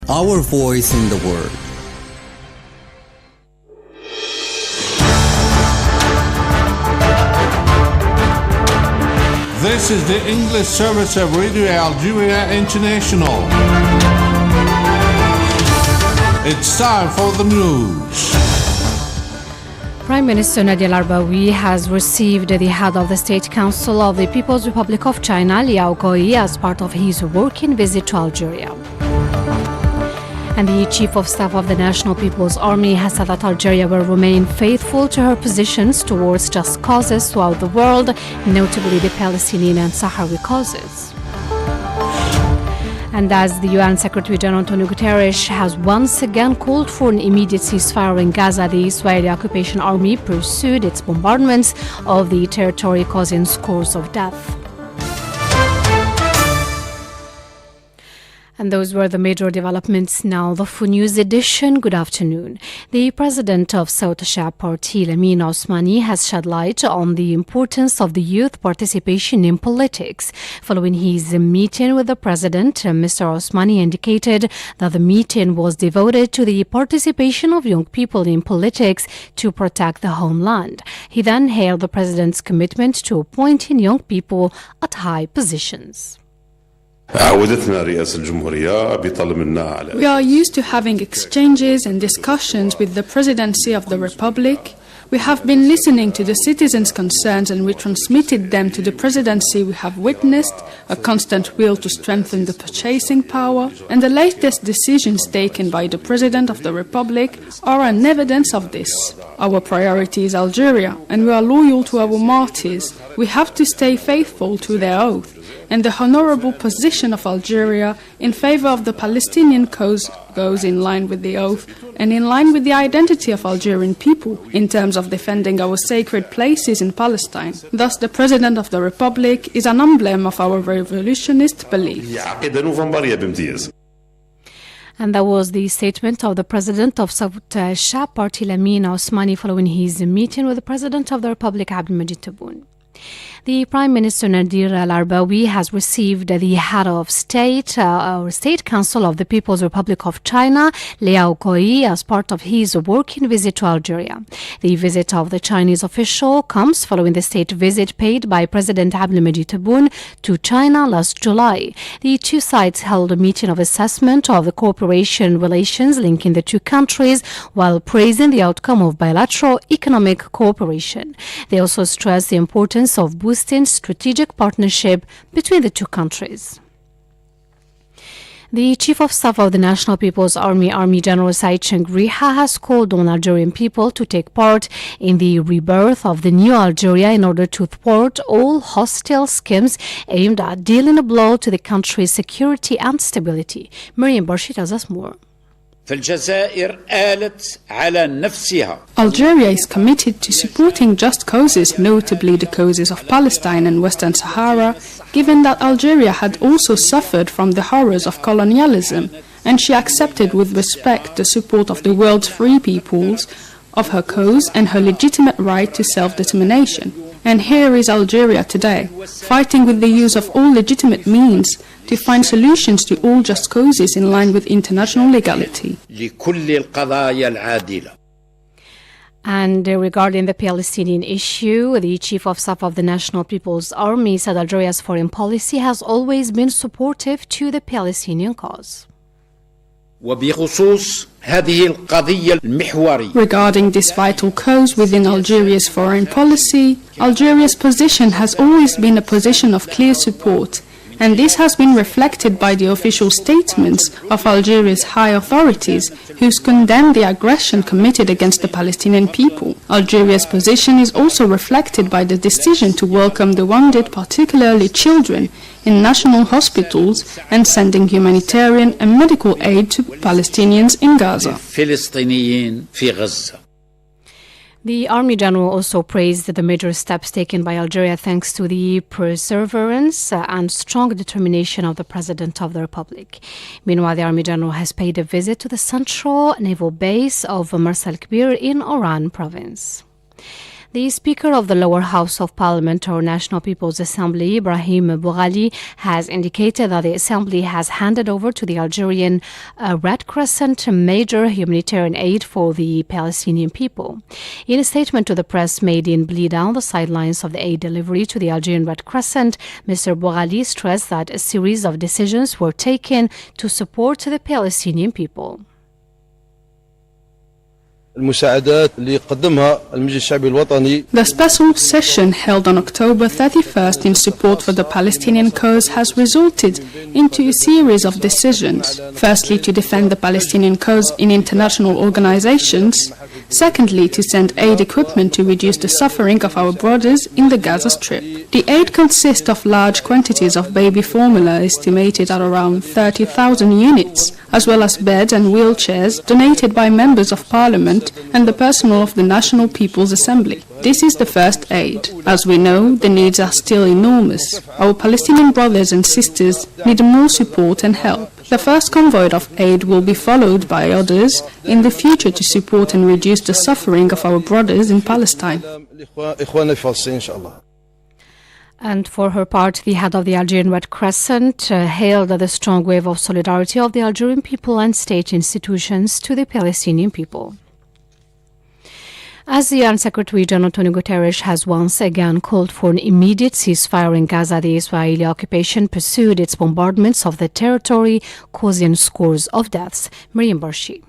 our voice in the world. This is the English service of Radio Algeria International. It's time for the news. Prime Minister Nadia Al-Arbawi has received the head of the State Council of the People's Republic of China, Liao Goi, as part of his working visit to Algeria. And the Chief of Staff of the National People's Army has said that Algeria will remain faithful to her positions towards just causes throughout the world, notably the Palestinian and Sahrawi causes. And as the UN Secretary General Antonio Guterres has once again called for an immediate ceasefire in Gaza, the Israeli occupation army pursued its bombardments of the territory, causing scores of deaths. And those were the major developments. Now, the Full News edition. Good afternoon. The president of South Shah Party, Lamine Osmani, has shed light on the importance of the youth participation in politics. Following his meeting with the president, Mr. Osmani indicated that the meeting was devoted to the participation of young people in politics to protect the homeland. He then hailed the president's commitment to appointing young people at high positions. We are used to having exchanges and discussions with the Presidency of the Republic. We have been listening to the citizens' concerns and we transmitted them to the Presidency. We have witnessed a constant will to strengthen the purchasing power, and the latest decisions taken by the President of the Republic are an evidence of this. Our priority is Algeria, and we are loyal to our martyrs. We have to stay faithful to their oath, and the honorable position of Algeria in favor of the Palestinian cause goes in line with the oath and in line with the identity of Algerian people in terms of defending our sacred places in Palestine. Thus, the President of the Republic is an emblem of our revolutionist belief. And that was the statement of the president of South Shah Party, Lamine Osmani, following his meeting with the President of the Republic, Abdelmajid Tebboune. The Prime Minister Nadia Al-Arbawi has received the head of state or State Council of the People's Republic of China, Liao Goi, as part of his working visit to Algeria. The visit of the Chinese official comes following the state visit paid by President Abdelmajid Tebboune to China last July. The two sides held a meeting of assessment of the cooperation relations linking the two countries while praising the outcome of bilateral economic cooperation. They also stressed the importance of boosting strategic partnership between the two countries. The Chief of Staff of the National People's Army, Army General Said Chengriha, has called on Algerian people to take part in the rebirth of the new Algeria in order to thwart all hostile schemes aimed at dealing a blow to the country's security and stability. Miriam Barshi tells us more. Algeria is committed to supporting just causes, notably the causes of Palestine and Western Sahara, given that Algeria had also suffered from the horrors of colonialism, and she accepted with respect the support of the world's free peoples, of her cause and her legitimate right to self-determination. And here is Algeria today, fighting with the use of all legitimate means to find solutions to all just causes in line with international legality. And regarding the Palestinian issue, the Chief of Staff of the National People's Army said Algeria's foreign policy has always been supportive to the Palestinian cause. Regarding this vital cause within Algeria's foreign policy, Algeria's position has always been a position of clear support, and this has been reflected by the official statements of Algeria's high authorities, who condemn the aggression committed against the Palestinian people. Algeria's position is also reflected by the decision to welcome the wounded, particularly children, in national hospitals and sending humanitarian and medical aid to Palestinians in Gaza. The Army General also praised the major steps taken by Algeria thanks to the perseverance and strong determination of the President of the Republic. Meanwhile, the Army General has paid a visit to the central naval base of Mars Al-Kbir in Oran province. The Speaker of the Lower House of Parliament or National People's Assembly, Ibrahim Boughali, has indicated that the Assembly has handed over to the Algerian Red Crescent major humanitarian aid for the Palestinian people. In a statement to the press made in Blida on the sidelines of the aid delivery to the Algerian Red Crescent, Mr. Boughali stressed that a series of decisions were taken to support the Palestinian people. The special session held on October 31st in support for the Palestinian cause has resulted into a series of decisions. Firstly, to defend the Palestinian cause in international organizations. Secondly, to send aid equipment to reduce the suffering of our brothers in the Gaza Strip. The aid consists of large quantities of baby formula estimated at around 30,000 units, as well as beds and wheelchairs donated by members of parliament and the personnel of the National People's Assembly. This is the first aid. As we know, the needs are still enormous. Our Palestinian brothers and sisters need more support and help. The first convoy of aid will be followed by others in the future to support and reduce the suffering of our brothers in Palestine. And for her part, the head of the Algerian Red Crescent hailed the strong wave of solidarity of the Algerian people and state institutions to the Palestinian people. As the UN Secretary General Antonio Guterres has once again called for an immediate ceasefire in Gaza, the Israeli occupation pursued its bombardments of the territory, causing scores of deaths. Miriam Barshi.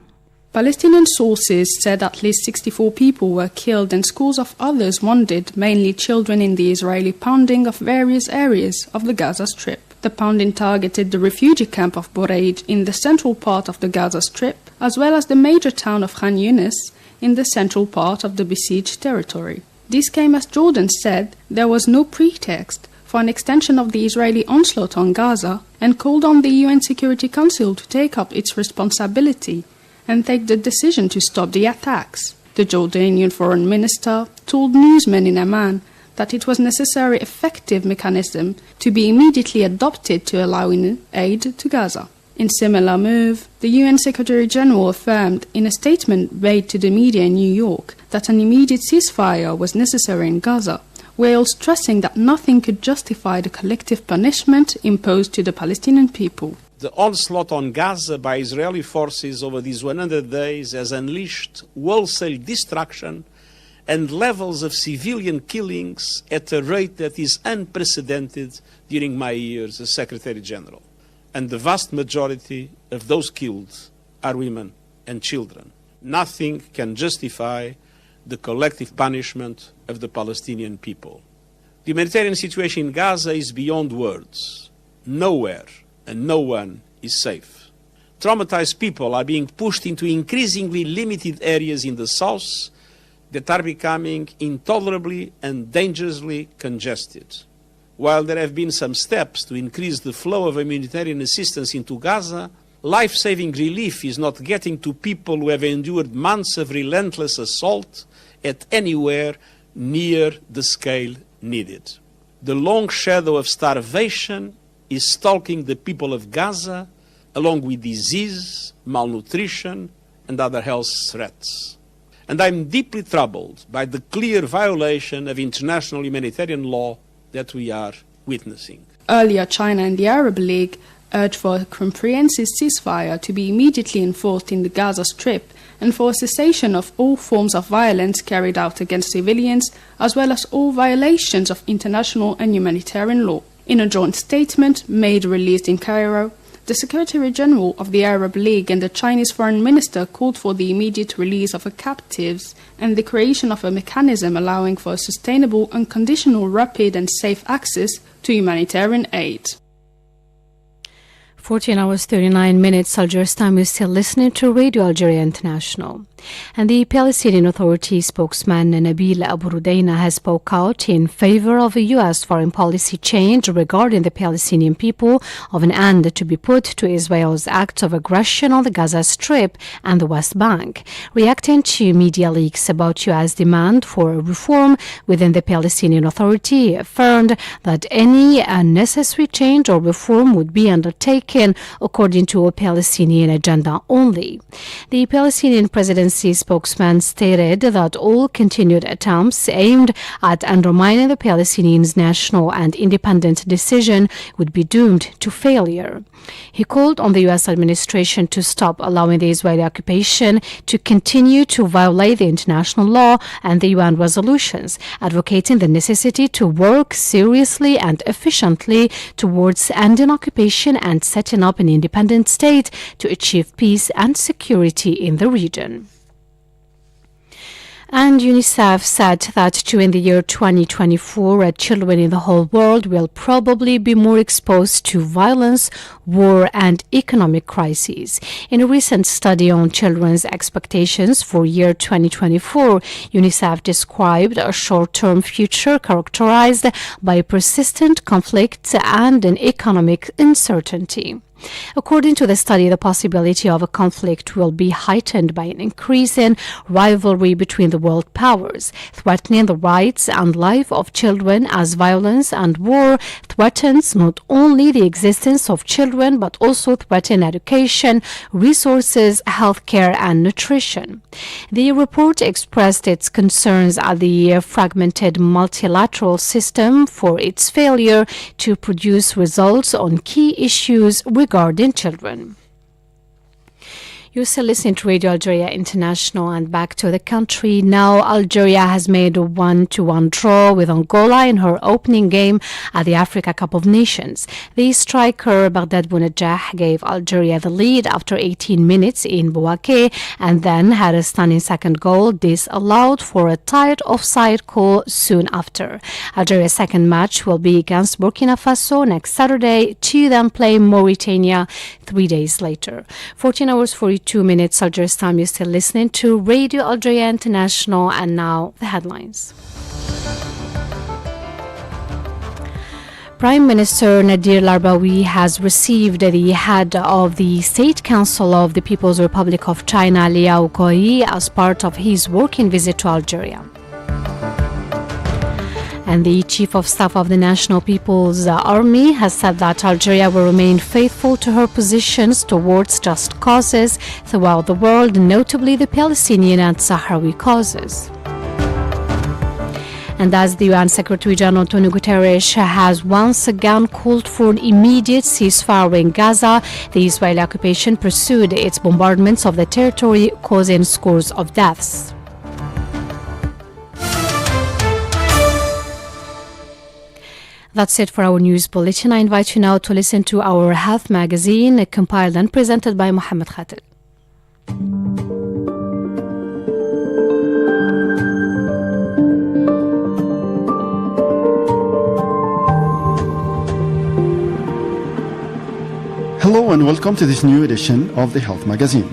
Palestinian sources said at least 64 people were killed and scores of others wounded, mainly children, in the Israeli pounding of various areas of the Gaza Strip. The pounding targeted the refugee camp of Boreid in the central part of the Gaza Strip, as well as the major town of Khan Yunis in the central part of the besieged territory. This came as Jordan said there was no pretext for an extension of the Israeli onslaught on Gaza and called on the UN Security Council to take up its responsibility and take the decision to stop the attacks. The Jordanian foreign minister told newsmen in Amman that it was necessary effective mechanism to be immediately adopted to allow aid to Gaza. In similar move, the UN Secretary General affirmed in a statement made to the media in New York that an immediate ceasefire was necessary in Gaza, while stressing that nothing could justify the collective punishment imposed to the Palestinian people. The onslaught on Gaza by Israeli forces over these 100 days has unleashed wholesale destruction and levels of civilian killings at a rate that is unprecedented during my years as Secretary General. And the vast majority of those killed are women and children. Nothing can justify the collective punishment of the Palestinian people. The humanitarian situation in Gaza is beyond words. Nowhere and no one is safe. Traumatized people are being pushed into increasingly limited areas in the south that are becoming intolerably and dangerously congested. While there have been some steps to increase the flow of humanitarian assistance into Gaza, life-saving relief is not getting to people who have endured months of relentless assault at anywhere near the scale needed. The long shadow of starvation is stalking the people of Gaza, along with disease, malnutrition, and other health threats. And I'm deeply troubled by the clear violation of international humanitarian law that we are witnessing. Earlier, China and the Arab League urged for a comprehensive ceasefire to be immediately enforced in the Gaza Strip and for a cessation of all forms of violence carried out against civilians, as well as all violations of international and humanitarian law. In a joint statement released in Cairo, the Secretary General of the Arab League and the Chinese Foreign Minister called for the immediate release of the captives and the creation of a mechanism allowing for sustainable, unconditional, rapid and safe access to humanitarian aid. 14 hours 39 minutes Algiers time. Is still listening to Radio Algeria International. And the Palestinian Authority spokesman Nabil Abu Rudaina has spoke out in favor of a U.S. foreign policy change regarding the Palestinian people, of an end to be put to Israel's acts of aggression on the Gaza Strip and the West Bank. Reacting to media leaks about U.S. demand for a reform within the Palestinian Authority, affirmed that any unnecessary change or reform would be undertaken according to a Palestinian agenda only. The Palestinian Presidency presidency spokesman stated that all continued attempts aimed at undermining the Palestinians' national and independent decision would be doomed to failure. He called on the U.S. administration to stop allowing the Israeli occupation to continue to violate the international law and the UN resolutions, advocating the necessity to work seriously and efficiently towards ending occupation and setting up an independent state to achieve peace and security in the region. And UNICEF said that during the year 2024, children in the whole world will probably be more exposed to violence, war, and economic crises. In a recent study on children's expectations for year 2024, UNICEF described a short-term future characterized by persistent conflict and an economic uncertainty. According to the study, the possibility of a conflict will be heightened by an increase in rivalry between the world powers, threatening the rights and life of children as violence and war threatens not only the existence of children but also threaten education, resources, healthcare, and nutrition. The report expressed its concerns at the fragmented multilateral system for its failure to produce results on key issues regarding children. You're still listening to Radio Algeria International, and back to the country. Now, Algeria has made a 1-1 draw with Angola in her opening game at the Africa Cup of Nations. The striker Baghdad Bounedjah gave Algeria the lead after 18 minutes in Bouaké and then had a stunning second goal. This allowed for a tight offside call soon after. Algeria's second match will be against Burkina Faso next Saturday to then play Mauritania 3 days later. 14 hours 42 minutes Algeria's time. You're still listening to Radio Algeria International, and now the headlines. Prime Minister Nadir Larbawi has received the head of the State Council of the People's Republic of China, Liao Guoyi, as part of his working visit to Algeria. And the Chief of Staff of the National People's Army has said that Algeria will remain faithful to her positions towards just causes throughout the world, notably the Palestinian and Sahrawi causes. And as the UN Secretary General Antonio Guterres has once again called for an immediate ceasefire in Gaza, the Israeli occupation pursued its bombardments of the territory, causing scores of deaths. That's it for our news bulletin. I invite you now to listen to our health magazine, compiled and presented by Mohammed Khatil. Hello and welcome to this new edition of the Health Magazine.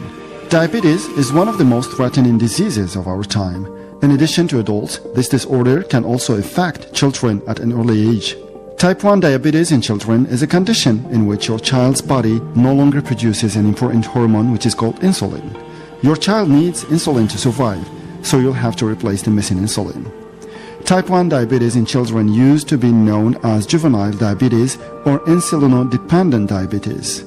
Diabetes is one of the most threatening diseases of our time. In addition to adults, this disorder can also affect children at an early age. Type 1 diabetes in children is a condition in which your child's body no longer produces an important hormone which is called insulin. Your child needs insulin to survive, so you'll have to replace the missing insulin. Type 1 diabetes in children used to be known as juvenile diabetes or insulino-dependent diabetes.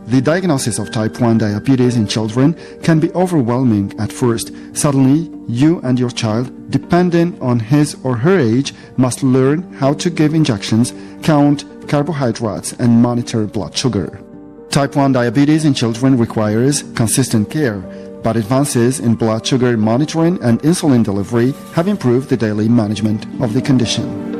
The diagnosis of type 1 diabetes in children can be overwhelming at first. Suddenly, you and your child, depending on his or her age, must learn how to give injections, count carbohydrates, and monitor blood sugar. Type 1 diabetes in children requires consistent care, but advances in blood sugar monitoring and insulin delivery have improved the daily management of the condition.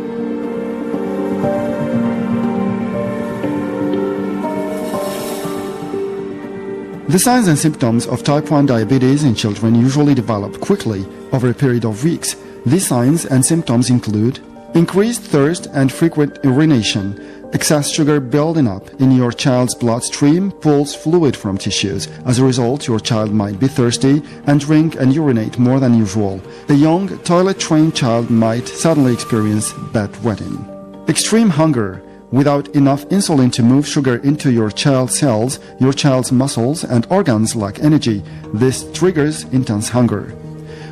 The signs and symptoms of type 1 diabetes in children usually develop quickly over a period of weeks. These signs and symptoms include increased thirst and frequent urination. Excess sugar building up in your child's bloodstream pulls fluid from tissues. As a result, your child might be thirsty and drink and urinate more than usual. A young toilet-trained child might suddenly experience bedwetting. Extreme hunger. Without enough insulin to move sugar into your child's cells, your child's muscles and organs lack energy. This triggers intense hunger.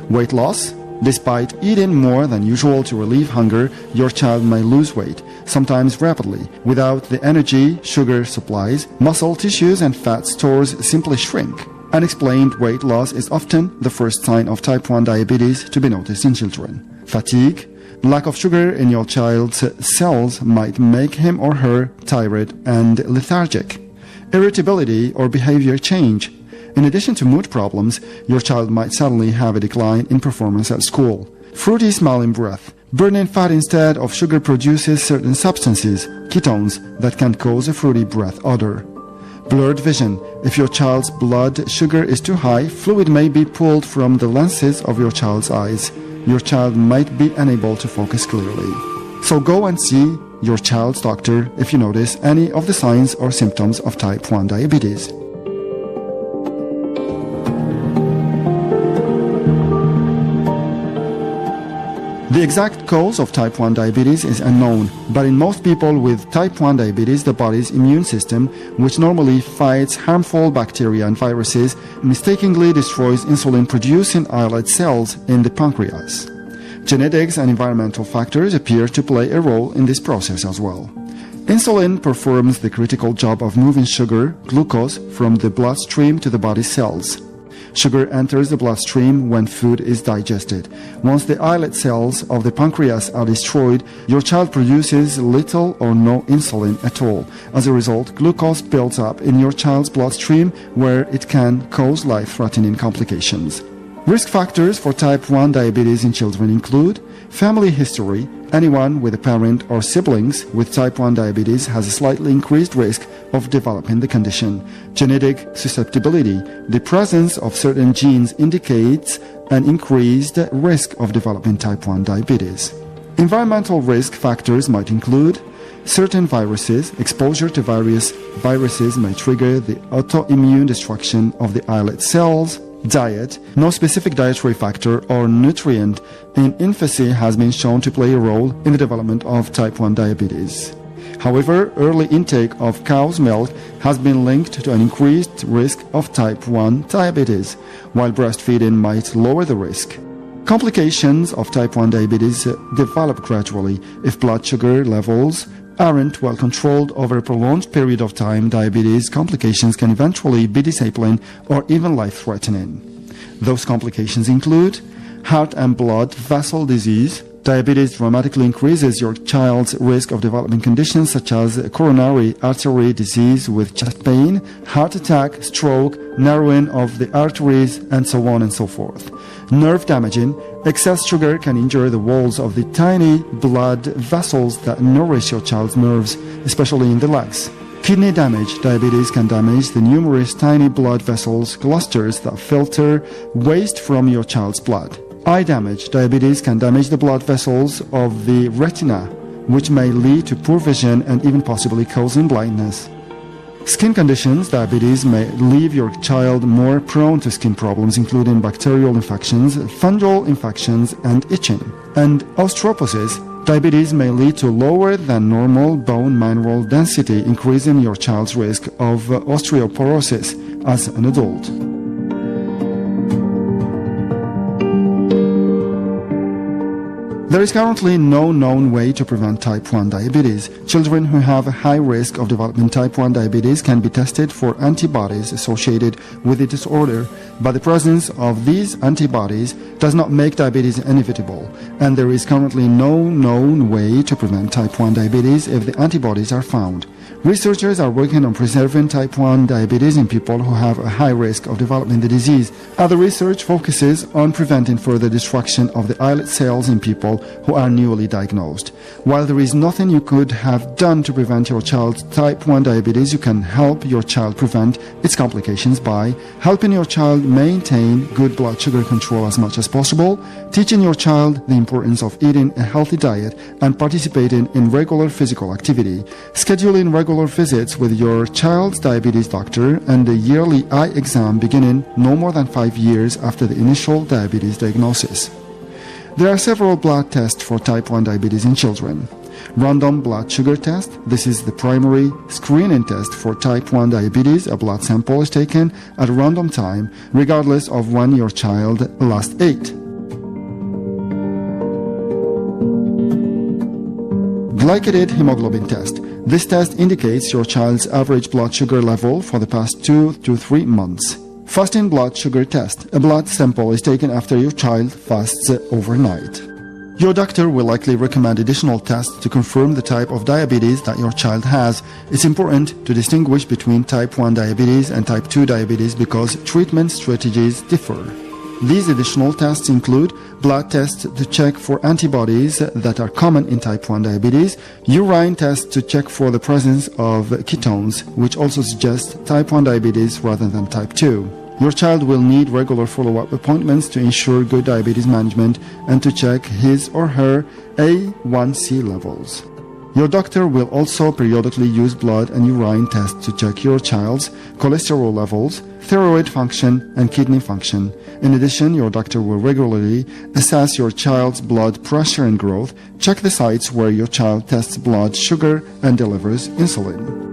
Weight loss. Despite eating more than usual to relieve hunger, your child may lose weight, sometimes rapidly. Without the energy sugar supplies, muscle tissues and fat stores simply shrink. Unexplained weight loss is often the first sign of type 1 diabetes to be noticed in children. Fatigue, lack of sugar in your child's cells might make him or her tired and lethargic. Irritability or behavior change. In addition to mood problems, your child might suddenly have a decline in performance at school. Fruity smelling breath. Burning fat instead of sugar produces certain substances, ketones, that can cause a fruity breath odor. Blurred vision. If your child's blood sugar is too high, fluid may be pulled from the lenses of your child's eyes. Your child might be unable to focus clearly. So go and see your child's doctor if you notice any of the signs or symptoms of type 1 diabetes. The exact cause of type 1 diabetes is unknown, but in most people with type 1 diabetes, the body's immune system, which normally fights harmful bacteria and viruses, mistakenly destroys insulin-producing islet cells in the pancreas. Genetics and environmental factors appear to play a role in this process as well. Insulin performs the critical job of moving sugar, glucose, from the bloodstream to the body cells. Sugar enters the bloodstream when food is digested. Once the islet cells of the pancreas are destroyed, your child produces little or no insulin at all. As a result, glucose builds up in your child's bloodstream where it can cause life-threatening complications. Risk factors for type 1 diabetes in children include family history. Anyone with a parent or siblings with type 1 diabetes has a slightly increased risk of developing the condition. Genetic susceptibility. The presence of certain genes indicates an increased risk of developing type 1 diabetes. Environmental risk factors might include certain viruses. Exposure to various viruses may trigger the autoimmune destruction of the islet cells. Diet. No specific dietary factor or nutrient in infancy has been shown to play a role in the development of type 1 diabetes. However, early intake of cow's milk has been linked to an increased risk of type 1 diabetes, while breastfeeding might lower the risk. Complications of type 1 diabetes develop gradually if blood sugar levels aren't well controlled over a prolonged period of time. Diabetes complications can eventually be disabling or even life-threatening. Those complications include heart and blood vessel disease. Diabetes dramatically increases your child's risk of developing conditions such as coronary artery disease with chest pain, heart attack, stroke, narrowing of the arteries, and so on and so forth. Nerve damaging. Excess sugar can injure the walls of the tiny blood vessels that nourish your child's nerves, especially in the legs. Kidney damage. Diabetes can damage the numerous tiny blood vessels clusters that filter waste from your child's blood. Eye damage. Diabetes can damage the blood vessels of the retina, which may lead to poor vision and even possibly causing blindness. Skin conditions. Diabetes may leave your child more prone to skin problems, including bacterial infections, fungal infections, and itching. And osteoporosis. Diabetes may lead to lower than normal bone mineral density, increasing your child's risk of osteoporosis as an adult. There is currently no known way to prevent type 1 diabetes. Children who have a high risk of developing type 1 diabetes can be tested for antibodies associated with the disorder, but the presence of these antibodies does not make diabetes inevitable, and there is currently no known way to prevent type 1 diabetes if the antibodies are found. Researchers are working on preserving type 1 diabetes in people who have a high risk of developing the disease. Other research focuses on preventing further destruction of the islet cells in people who are newly diagnosed. While there is nothing you could have done to prevent your child's type 1 diabetes, you can help your child prevent its complications by helping your child maintain good blood sugar control as much as possible, teaching your child the importance of eating a healthy diet, and participating in regular physical activity, scheduling regular visits with your child's diabetes doctor, and a yearly eye exam beginning no more than 5 years after the initial diabetes diagnosis. There are several blood tests for type 1 diabetes in children. Random blood sugar test. This is the primary screening test for type 1 diabetes. A blood sample is taken at a random time, regardless of when your child last ate. Glycated hemoglobin test. This test indicates your child's average blood sugar level for the past 2 to 3 months. Fasting blood sugar test. A blood sample is taken after your child fasts overnight. Your doctor will likely recommend additional tests to confirm the type of diabetes that your child has. It's important to distinguish between type 1 diabetes and type 2 diabetes because treatment strategies differ. These additional tests include blood tests to check for antibodies that are common in type 1 diabetes, urine tests to check for the presence of ketones, which also suggests type 1 diabetes rather than type 2. Your child will need regular follow-up appointments to ensure good diabetes management and to check his or her A1C levels. Your doctor will also periodically use blood and urine tests to check your child's cholesterol levels, thyroid function, and kidney function. In addition, your doctor will regularly assess your child's blood pressure and growth, check the sites where your child tests blood sugar and delivers insulin.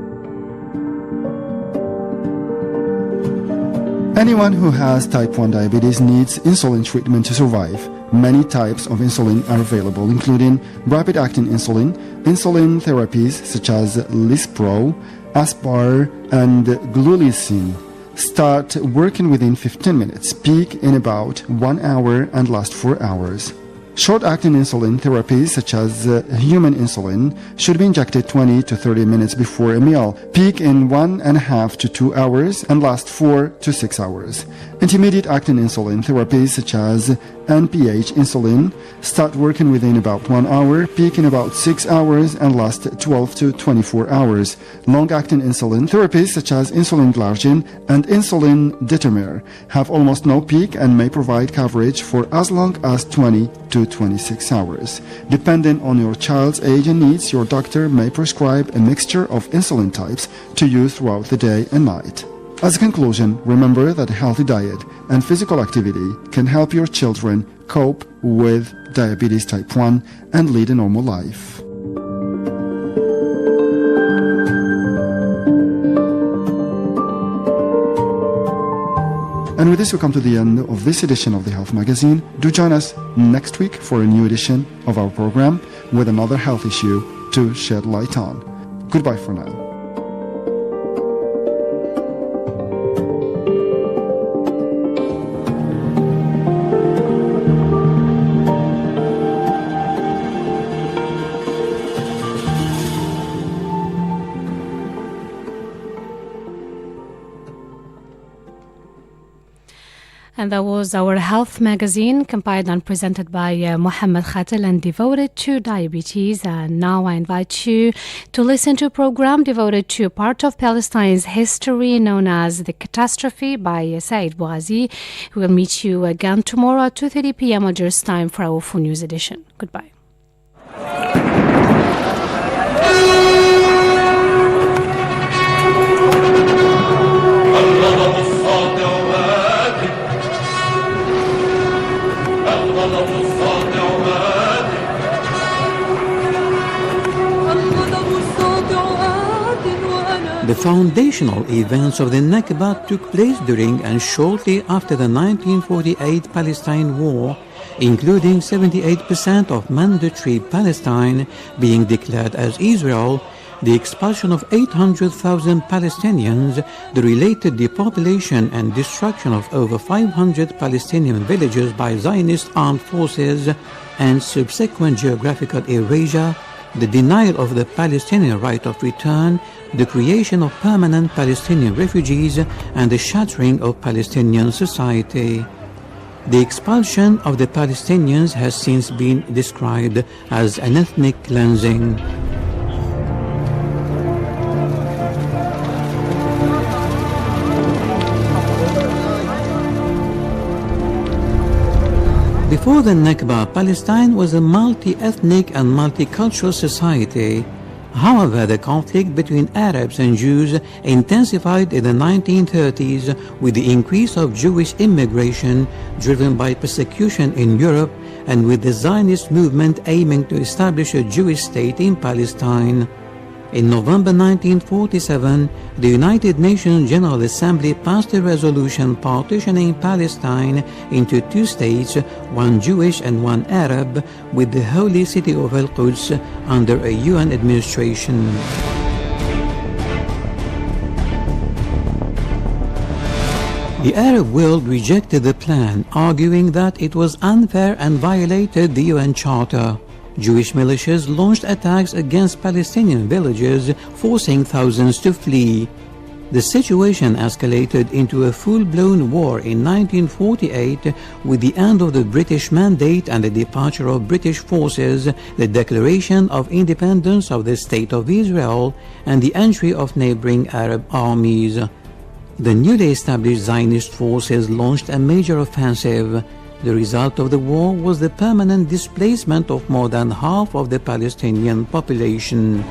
Anyone who has type 1 diabetes needs insulin treatment to survive. Many types of insulin are available, including rapid-acting insulin, insulin therapies such as Lispro, Aspar, and Glulicin. Start working within 15 minutes, peak in about 1 hour, and last 4 hours. Short-acting insulin therapies such as human insulin should be injected 20 to 30 minutes before a meal, peak in 1.5 to 2 hours, and last 4 to 6 hours. Intermediate-acting insulin therapies such as NPH insulin start working within about 1 hour, peak in about 6 hours, and last 12 to 24 hours. Long-acting insulin therapies such as insulin glargine and insulin detamir have almost no peak and may provide coverage for as long as 20 to 26 hours. Depending on your child's age and needs, your doctor may prescribe a mixture of insulin types to use throughout the day and night. As a conclusion, remember that a healthy diet and physical activity can help your children cope with diabetes type 1 and lead a normal life. And with this, we come to the end of this edition of the Health Magazine. Do join us next week for a new edition of our program with another health issue to shed light on. Goodbye for now. And that was our health magazine, compiled and presented by Mohammed Khatil and devoted to diabetes. And now I invite you to listen to a program devoted to a part of Palestine's history known as the Catastrophe by Saeed Bouazi. We will meet you again tomorrow at 2:30 p.m. Algiers time for our full news edition. Goodbye. The foundational events of the Nakba took place during and shortly after the 1948 Palestine War, including 78% of mandatory Palestine being declared as Israel, the expulsion of 800,000 Palestinians, the related depopulation and destruction of over 500 Palestinian villages by Zionist armed forces, and subsequent geographical erasure, the denial of the Palestinian right of return, the creation of permanent Palestinian refugees, and the shattering of Palestinian society. The expulsion of the Palestinians has since been described as an ethnic cleansing. Before the Nakba, Palestine was a multi-ethnic and multicultural society. However, the conflict between Arabs and Jews intensified in the 1930s with the increase of Jewish immigration driven by persecution in Europe and with the Zionist movement aiming to establish a Jewish state in Palestine. In November 1947, the United Nations General Assembly passed a resolution partitioning Palestine into two states, one Jewish and one Arab, with the holy city of Al-Quds under a UN administration. The Arab world rejected the plan, arguing that it was unfair and violated the UN Charter. Jewish militias launched attacks against Palestinian villages, forcing thousands to flee. The situation escalated into a full-blown war in 1948 with the end of the British mandate and the departure of British forces, the declaration of independence of the State of Israel, and the entry of neighboring Arab armies. The newly established Zionist forces launched a major offensive. The result of the war was the permanent displacement of more than half of the Palestinian population.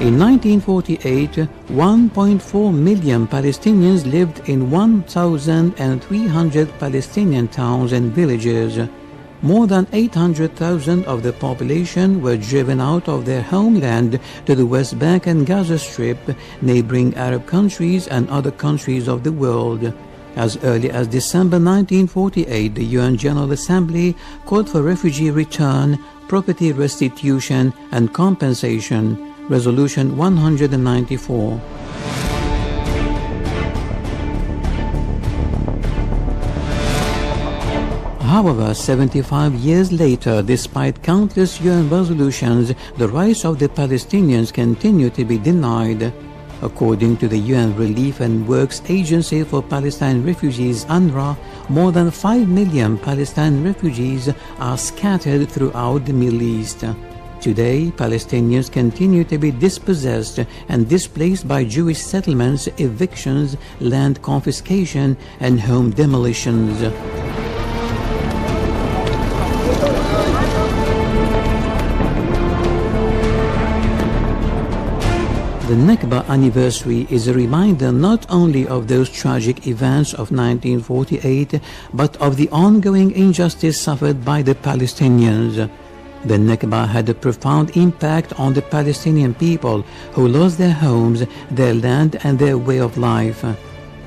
In 1948, 1.4 million Palestinians lived in 1,300 Palestinian towns and villages. More than 800,000 of the population were driven out of their homeland to the West Bank and Gaza Strip, neighboring Arab countries and other countries of the world. As early as December 1948, the UN General Assembly called for refugee return, property restitution and compensation, Resolution 194. However, 75 years later, despite countless UN resolutions, the rights of the Palestinians continue to be denied. According to the UN Relief and Works Agency for Palestine Refugees, UNRWA, more than 5 million Palestine refugees are scattered throughout the Middle East. Today, Palestinians continue to be dispossessed and displaced by Jewish settlements, evictions, land confiscation, and home demolitions. The Nakba anniversary is a reminder not only of those tragic events of 1948, but of the ongoing injustice suffered by the Palestinians. The Nakba had a profound impact on the Palestinian people who lost their homes, their land and their way of life.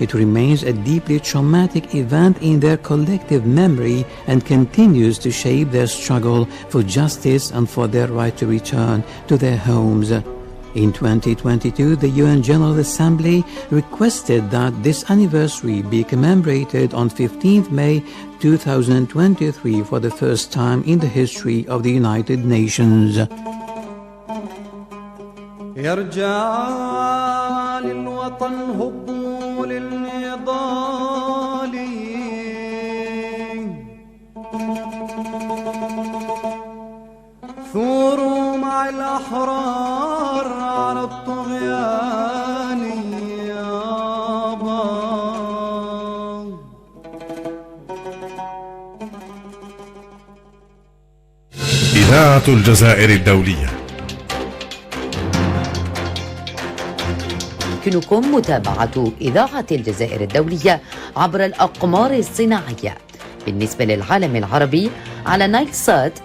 It remains a deeply traumatic event in their collective memory and continues to shape their struggle for justice and for their right to return to their homes. In 2022, the UN General Assembly requested that this anniversary be commemorated on 15th May 2023 for the first time in the history of the United Nations. ثوروا مع الأحرار على الطغيان يابا. إذاعة الجزائر الدولية. يمكنكم متابعة إذاعة الجزائر الدولية عبر الأقمار الصناعية بالنسبة للعالم العربي على نايل سات